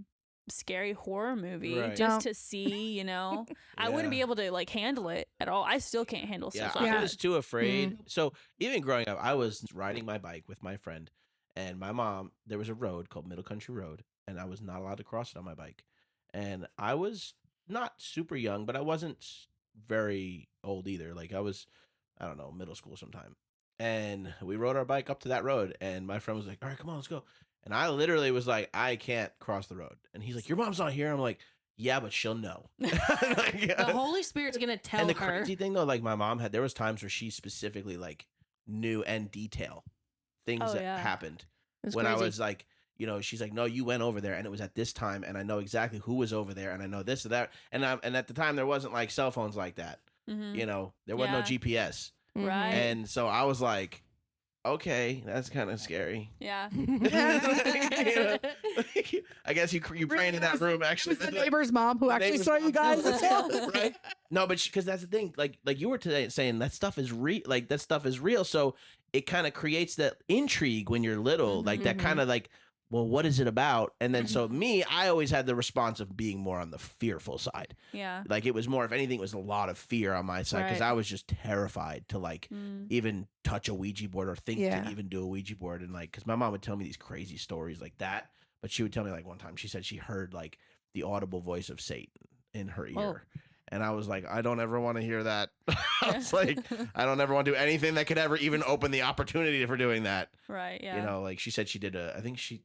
scary horror movie Right. just to see, you know. I wouldn't be able to like handle it at all. I still can't handle stuff like I that. was too afraid. So even growing up, I was riding my bike with my friend and my mom. There was a road called Middle Country Road, and I was not allowed to cross it on my bike. And I was not super young, but I wasn't very old either. Like I was, I don't know, middle school sometime. And we rode our bike up to that road, and my friend was like, "All right, come on, let's go." And I literally was like, "I can't cross the road." And he's like, "Your mom's not here." I'm like, "Yeah, but she'll know." The Holy Spirit's gonna tell and the her. crazy thing though, like my mom there was times where she specifically like knew and detail things that happened It's when I crazy. was like, you know, she's like, "No, you went over there and it was at this time, and I know exactly who was over there, and I know this or that." And at the time there wasn't like cell phones like that. Mhm. You know, there wasn't no GPS. Mhm. Right. And so I was like, okay, that's kind of scary. Yeah. You know, I guess you praying in that room actually. It was the neighbor's mom who actually neighbor's saw you mom. guys. That's it. Right? No, but because that's the thing. Like you were today saying that stuff is real. Like that stuff is real. So it kind of creates that intrigue when you're little. Like that kind of like, well, what is it about? And then so me, I always had the response of being more on the fearful side. Yeah. Like it was more, if anything, it was a lot of fear on my side because Right. I was just terrified to like even touch a Ouija board or think to even do a Ouija board. And like, because my mom would tell me these crazy stories like that, but she would tell me like one time she said she heard like the audible voice of Satan in her ear. And I was like, I don't ever want to hear that. I was like, I don't ever want to do anything that could ever even open the opportunity for doing that. Right. Yeah. You know, like she said she did I think she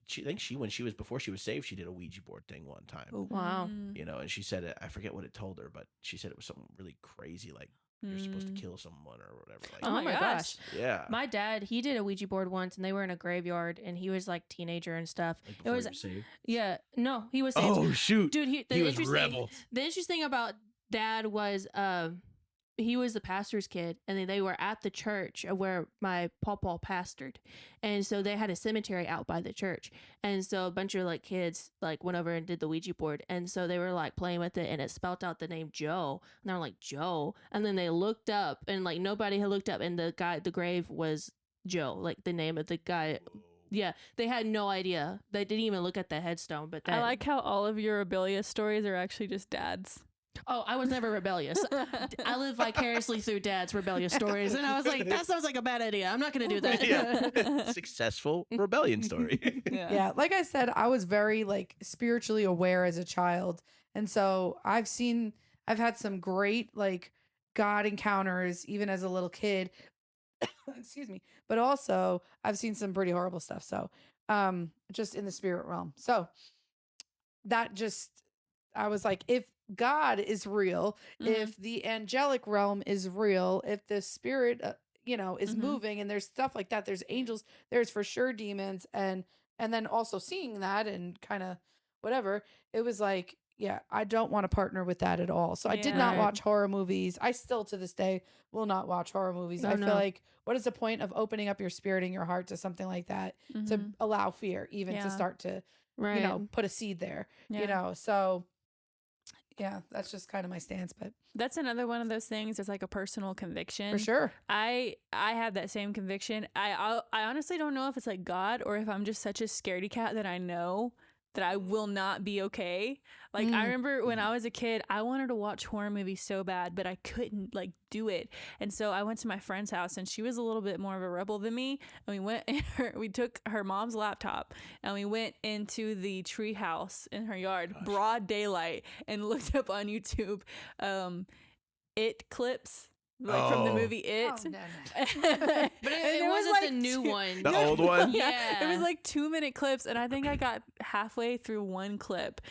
when she was, before she was saved, she did a Ouija board thing one time. Wow. Mm. You know, and she said I forget what it told her, but she said it was something really crazy, like you're supposed to kill someone or whatever. Like, Oh my gosh. yeah. My dad, he did a Ouija board once, and they were in a graveyard, and he was like teenager and stuff. Like It before was you were saved? yeah, no, he was saved. Oh shoot, Dude, he was rebel. The interesting about Dad was he was the pastor's kid, and they were at the church where my pawpaw pastored, and so they had a cemetery out by the church, and so a bunch of like kids like went over and did the Ouija board, and so they were like playing with it, and it spelt out the name Joe, and they're like Joe, and then they looked up, and like nobody had looked up, and the grave was Joe, like the name of the guy. Yeah, they had no idea. They didn't even look at the headstone. But I like how all of your rebellious stories are actually just Dad's. Oh, I was never rebellious. I live vicariously through Dad's rebellious stories, and I was like, that sounds like a bad idea. I'm not going to do that. Yeah. Successful rebellion story. Yeah, like I said, I was very like spiritually aware as a child, and so I've had some great like God encounters even as a little kid. Excuse me, but also I've seen some pretty horrible stuff. So, just in the spirit realm. So that just, I was like, if God is real, if the angelic realm is real, if the spirit, is moving, and there's stuff like that, there's angels, there's for sure demons, and then also seeing that and kind of whatever, it was like, yeah, I don't want to partner with that at all. So I did not Yeah. watch horror movies. I still to this day will not watch horror movies. Oh, I feel no. like, what is the point of opening up your spirit and your heart to something like that to allow fear, even Yeah. to start to, Right. put a seed there, Yeah. So yeah, that's just kind of my stance, but That's another one of those things. It's like a personal conviction. for sure. I have that same conviction. I honestly don't know if it's like God or if I'm just such a scaredy cat that I know that I will not be okay. Like I remember when I was a kid, I wanted to watch horror movies so bad, but I couldn't like do it. And so I went to my friend's house, and she was a little bit more of a rebel than me. And we took her mom's laptop, and we went into the tree house in her yard, broad daylight, and looked up on YouTube, It clips. Like from the movie It. Oh, no. But And it there was, wasn't like, the new one. The old one? Yeah. It was Yeah. like 2-minute clips, and I think I got halfway through one clip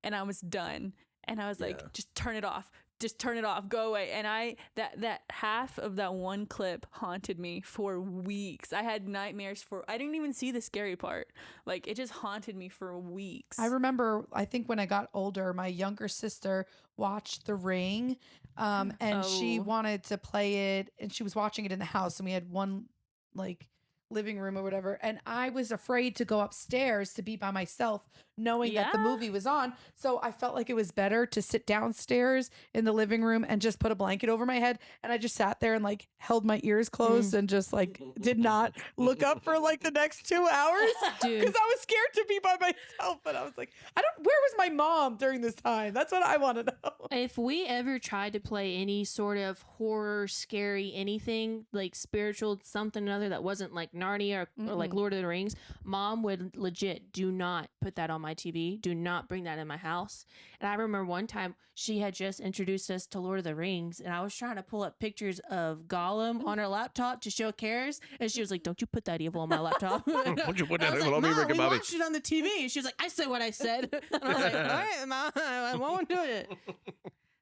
and I was done. And I was like, Yeah. just turn it off. just turn it off, go away. And that half of that one clip haunted me for weeks. I had nightmares I didn't even see the scary part. Like, it just haunted me for weeks. I remember, I think when I got older, my younger sister watched The Ring, and she wanted to play it, and she was watching it in the house, and we had one like living room or whatever, and I was afraid to go upstairs to be by myself knowing that the movie was on, so I felt like it was better to sit downstairs in the living room and just put a blanket over my head, and I just sat there and like held my ears closed and just like did not look up for like the next 2 hours because I was scared to be by myself, and I was like, where was my mom during this time? That's what I want to know. If we ever tried to play any sort of horror, scary, anything like spiritual, something or other that wasn't like Narnia or like Lord of the Rings, Mom would legit do not put that on my TV. Do not bring that in my house. And I remember one time she had just introduced us to Lord of the Rings, and I was trying to pull up pictures of Gollum on her laptop to show Karis, and she was like, "Don't you put that evil on my laptop." Don't you put that evil on me, Mom, Rick and we Bobby? watched it on the TV. And she was like, "I said what I said." And I was like, "All right, Mom, I won't do it."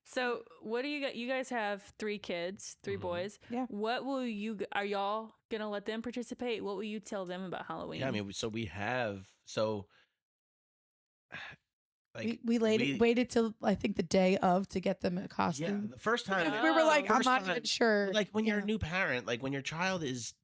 So what do you got? You guys have 3 kids, 3 boys. Yeah. What will are y'all gonna let them participate? What will you tell them about Halloween? Yeah, I mean, so we have like We waited till I think the day of to get them a yeah, costume. the first time We were like, I'm first not time- even sure. like when you're a new parent, like when your child is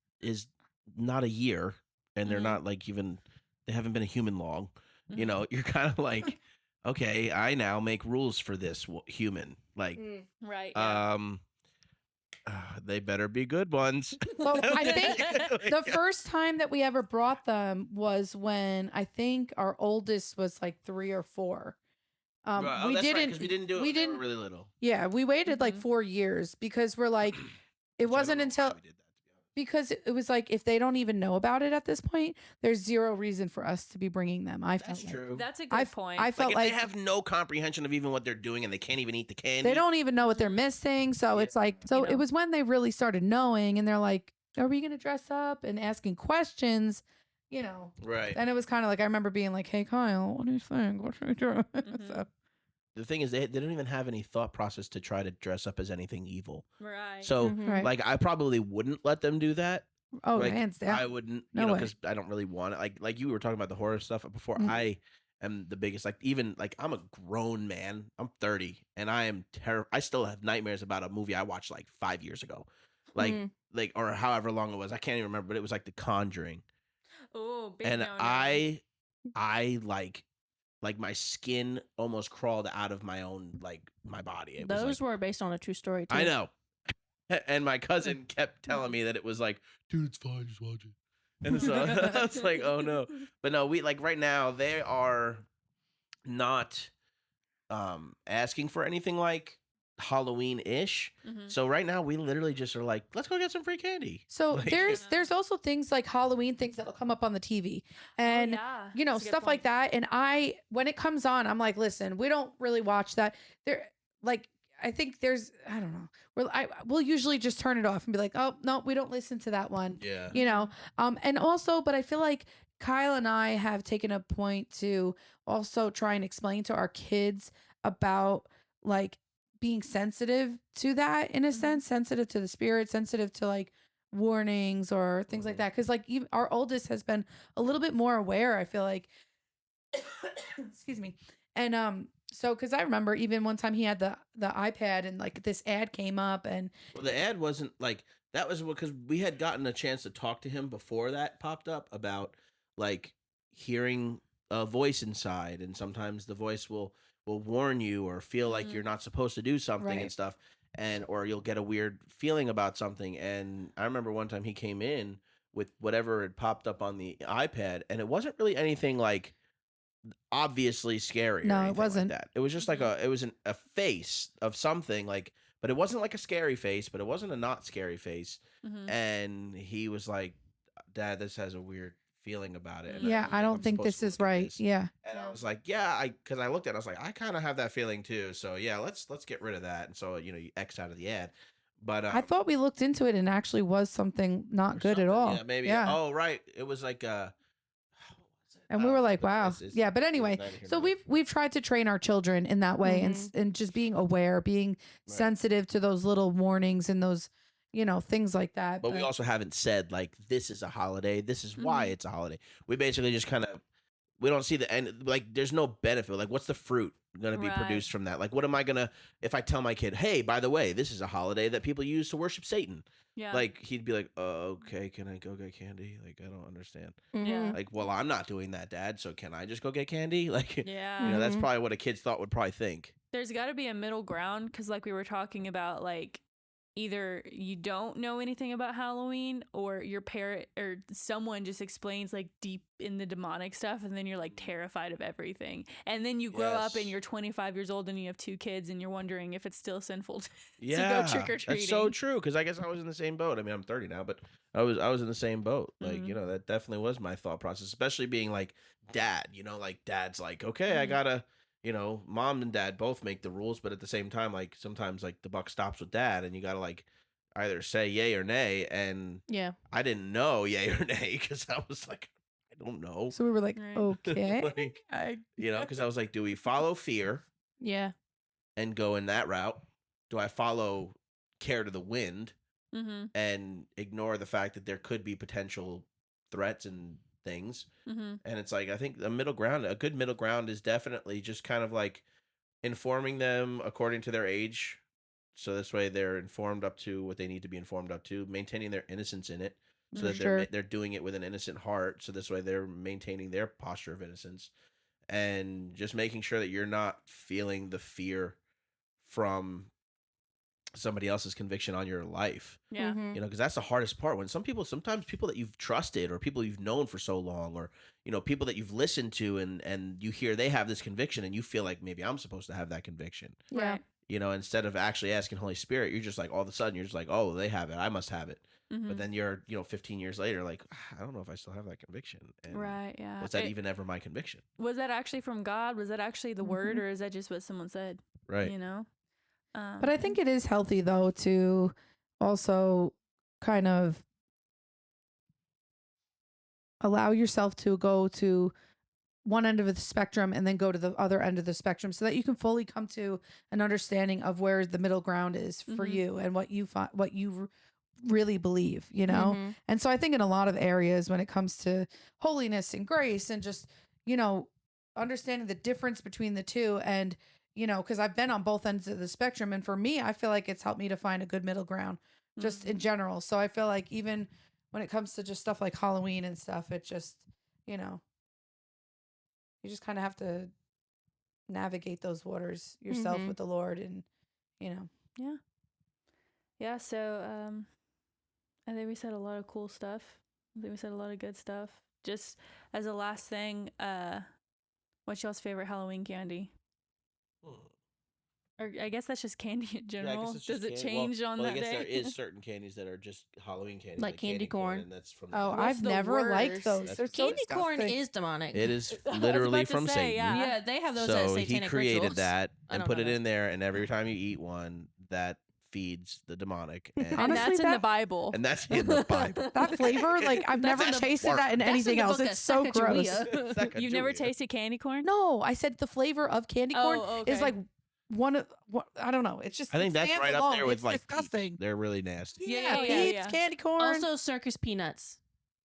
not a year and they're not like even they haven't been a human long, you know, you're kind of like, okay, I now make rules for this human, like Right. they better be good ones. Well, I think the first time that we ever brought them was when I think our oldest was like 3 or 4. Right. Oh, We that's right, didn't. 'cause we didn't do it. We when they were didn't. really little. Yeah, we waited like 4 years because we're like, it Which I don't wasn't know until why we did that, to be honest. because it was like if they don't even know about it at this point, there's zero reason for us to be bringing them. I felt That's like. true. That's a good point. I felt Like like if they have no comprehension of even what they're doing and they can't even eat the candy. they don't even know what they're missing. So it's like, so it was when they really started knowing, and they're like, "Are we gonna dress up?" and asking questions, you know. Right. And it was kind of like I remember being like, "Hey Kyle, what do you think? What should we do?" So, The thing is, they don't even have any thought process to try to dress up as anything evil. right. So, right. like, I probably wouldn't let them do that. Oh, Like, hands down. I wouldn't, No you know, way. because I don't really want it. Like you were talking about the horror stuff before. Mhm. I am the biggest. Like, even like I'm a grown man. I'm 30, and I am I still have nightmares about a movie I watched like 5 years ago, like or however long it was. I can't even remember, but it was like The Conjuring, Oh, big and no-no. I like my skin almost crawled out of my own my body. It was Those like, were based on a true story, too. I know. And my cousin kept telling me that it was like, dude, it's fine, just watch it. And so I was like, oh no. But no, we like right now they are not asking for anything like Halloween-ish. So right now we literally just are like, let's go get some free candy. So Like- there's also things like Halloween things that'll come up on the TV, and yeah. you know, That's a good stuff like point. that. And when it comes on, I'm like, listen, we don't really watch that. I think there's, I don't know. We'll usually just turn it off and be like, oh no, we don't listen to that one. Yeah. You know, and also, but I feel like Kyle and I have taken a point to also try and explain to our kids about like being sensitive to that in a sense, sensitive to the spirit, sensitive to like warnings or things like that. Cause like even our oldest has been a little bit more aware, I feel like, excuse me. And, so, cause I remember even one time he had the iPad and like this ad came up and Well, the ad wasn't like that was because we had gotten a chance to talk to him before that popped up about like hearing a voice inside, and sometimes the voice will warn you or feel like you're not supposed to do something Right. and stuff, and or you'll get a weird feeling about something. And I remember one time he came in with whatever had popped up on the iPad, and it wasn't really anything like obviously scary. No, or it anything wasn't. Like that. It was just like it was a face of something like, but it wasn't like a scary face, but it wasn't a not scary face. And he was like, "Dad, this has a weird feeling about it." And yeah, don't I don't I'm think supposed this to is look at right. this." Yeah. And I was like, "Yeah," because I looked at it, I was like, "I kind of have that feeling too." So yeah, let's get rid of that. And so you X out of the ad. But I thought we looked into it and actually was something not or good at something. all. Yeah, maybe. Yeah. Oh, right. It was like what was it? And we were like, But wow. it's Yeah. But anyway, neither here so nor there. we've tried to train our children in that way and just being aware, being sensitive to those little warnings and those, things like that. But we also haven't said like this is a holiday. This is why it's a holiday. We basically just kind of we don't see the end. Like there's no benefit. Like what's the fruit going to be produced from that? Like what am I gonna if I tell my kid, hey, by the way, this is a holiday that people use to worship Satan. Yeah. Like he'd be like, okay, can I go get candy? Like I don't understand. Yeah. Like, well, I'm not doing that, Dad. So can I just go get candy? Like, Yeah. that's probably what a kid's thought would probably think. There's got to be a middle ground because, like we were talking about, like either you don't know anything about Halloween or your parent or someone just explains like deep in the demonic stuff and then you're like terrified of everything. And then you grow up and you're 25 years old and you have 2 kids and you're wondering if it's still sinful to go trick or treating. That's so true because I guess I was in the same boat. I mean, I'm 30 now, but I was in the same boat. Like, that definitely was my thought process, especially being like dad, like dad's like, okay, I gotta, mom and dad both make the rules, but at the same time, like sometimes like the buck stops with dad and you gotta like either say yay or nay. And I didn't know yay or nay because I was like, I don't know. So we were like, okay. Like, because I was like, do we follow fear? Yeah. And go in that route? Do I follow care to the wind and ignore the fact that there could be potential threats and things? And it's like, I think a good middle ground is definitely just kind of like informing them according to their age. So this way they're informed up to what they need to be informed up to, maintaining their innocence in it. So that they're doing it with an innocent heart. So this way they're maintaining their posture of innocence and just making sure that you're not feeling the fear from somebody else's conviction on your life. Yeah. Because that's the hardest part when sometimes people that you've trusted or people you've known for so long or, people that you've listened to and you hear they have this conviction and you feel like maybe I'm supposed to have that conviction. Right. Instead of actually asking Holy Spirit, you're just like, all of a sudden you're just like, oh, they have it. I must have it. But then you're, 15 years later, like, I don't know if I still have that conviction. And right. Yeah. was that even ever my conviction? Was that actually from God? Was that actually the word or is that just what someone said? Right. But I think it is healthy though to also kind of allow yourself to go to one end of the spectrum and then go to the other end of the spectrum so that you can fully come to an understanding of where the middle ground is for you and what you really believe, And so I think in a lot of areas when it comes to holiness and grace and just, understanding the difference between the two and, because I've been on both ends of the spectrum. And for me, I feel like it's helped me to find a good middle ground just in general. So I feel like even when it comes to just stuff like Halloween and stuff, it just, you just kind of have to navigate those waters yourself with the Lord and, Yeah. Yeah. So, I think we said a lot of cool stuff. I think we said a lot of good stuff. Just as a last thing, what's y'all's favorite Halloween candy? Or I guess that's just candy in general. Does it change on that I guess day? there is certain candies that are just Halloween candy, like candy corn. and that's from. I've never liked those. They're so Candy corn disgusting. is demonic. It is literally from Satan. Yeah, they have those as So satanic he created rituals. that and put it know in there, and every time you eat one, that feeds the demonic. And, And Honestly, that's in the that- Bible. and that's in the Bible. That flavor, like I've never in the tasted bark. that in That's in anything the else. book It's of so gross. Sacagawea. You've never tasted candy corn? No, I said the flavor of candy corn is okay. like one of what I don't know. It's just I think it that's stands right up alone. there with It's like disgusting. Peeps. They're really nasty. Yeah, yeah, Peeps, yeah. candy corn. Also, circus peanuts.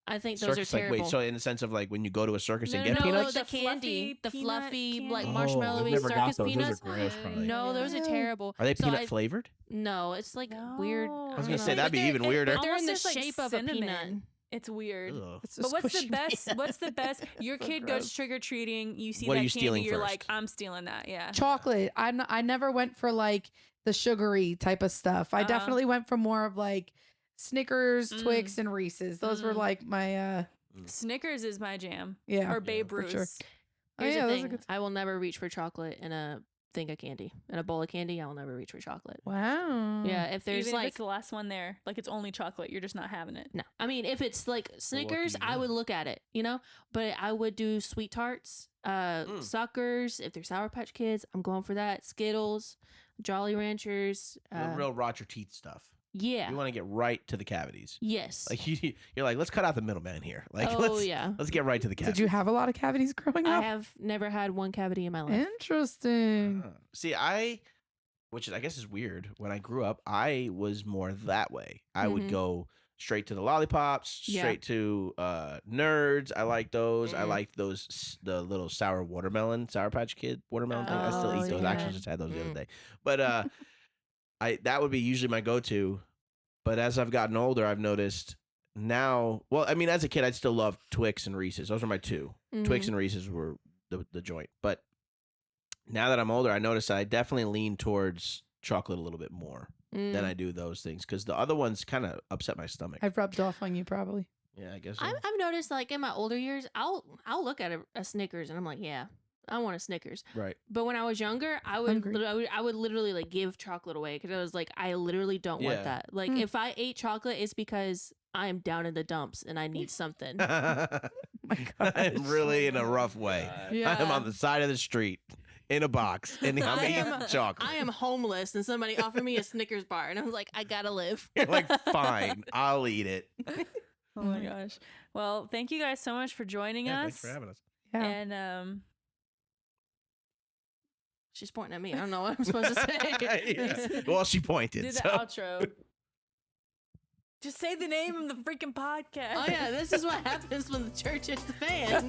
I think those Circus, are terrible. Like, wait, so in the sense of like when you go to a circus and No, get no, peanuts, the candy, the peanut fluffy, candy. like Oh, marshmallowy I've never got circus those. peanuts. Those are gross, probably. No, those are Yeah. terrible. are they So peanut flavored? No, it's like weird. I I was don't gonna say know. that'd be even weirder. They're in the Almost just like shape of a cinnamon. peanut. It's weird. Ugh. It's a But what's the squishy best? peanut. What's the best? Your So kid gross. goes trick or treating. You see What are that you candy. stealing You're first? like, I'm stealing that. Yeah. Chocolate. I never went for like the sugary type of stuff. I definitely went for more of like Snickers, Twix, and Reese's. Those were like my Snickers is my jam. yeah. Or Babe for Ruth. sure. Oh, Here's yeah, the those are thing. good. I will never reach for chocolate in a thing of candy. In a bowl of candy, I will never reach for chocolate. Wow. Yeah, if there's Even if like it's the last one there, like it's only chocolate, you're just not having it. no, I mean if it's like Snickers, you I know. would look at it, But I would do sweet tarts, suckers. If they're Sour Patch Kids, I'm going for that. Skittles, Jolly Ranchers. The real rot your teeth stuff. Yeah. You want to get right to the cavities. Yes. Like you're like, let's cut out the middleman here. Like, Oh, yeah. let's get right to the cavities. Did you have a lot of cavities growing I up? have never had one cavity in my life. Interesting. See, which I guess is weird. When I grew up, I was more that way. I would Mhm. go straight to the lollipops, straight to nerds. I like those. I like those the little sour Patch Kid watermelon thing. I still Oh, eat those. I yeah. actually just had those the other day. But that would be usually my go-to. But as I've gotten older, I've noticed now. Well, I mean, as a kid, I'd still love Twix and Reese's. Those were my two. Mhm. Twix and Reese's were the joint. But now that I'm older, I notice I definitely lean towards chocolate a little bit more than I do those things because the other ones kind of upset my stomach. I've rubbed off on you probably. Yeah, I guess so. I've noticed, like, in my older years, I'll look at a Snickers and I'm like, yeah, I want a Snickers. Right. But when I was younger, I would literally like give chocolate away because I was like, I literally don't want that. Like, if I ate chocolate, it's because I'm down in the dumps and I need something. I'm really in a rough way. Yeah. I'm on the side of the street in a box and I'm eating chocolate. I am homeless and somebody offered me a Snickers bar and I was like, I gotta live. You're like, fine, I'll eat it. Oh my gosh. Well, thank you guys so much for joining us. Thanks for having us. Yeah. And She's pointing at me. I don't know what I'm supposed to say. Yeah. Well, she pointed. do the so. outro. Just say the name of the freaking podcast. Oh yeah, this is what happens when the church hits the fan.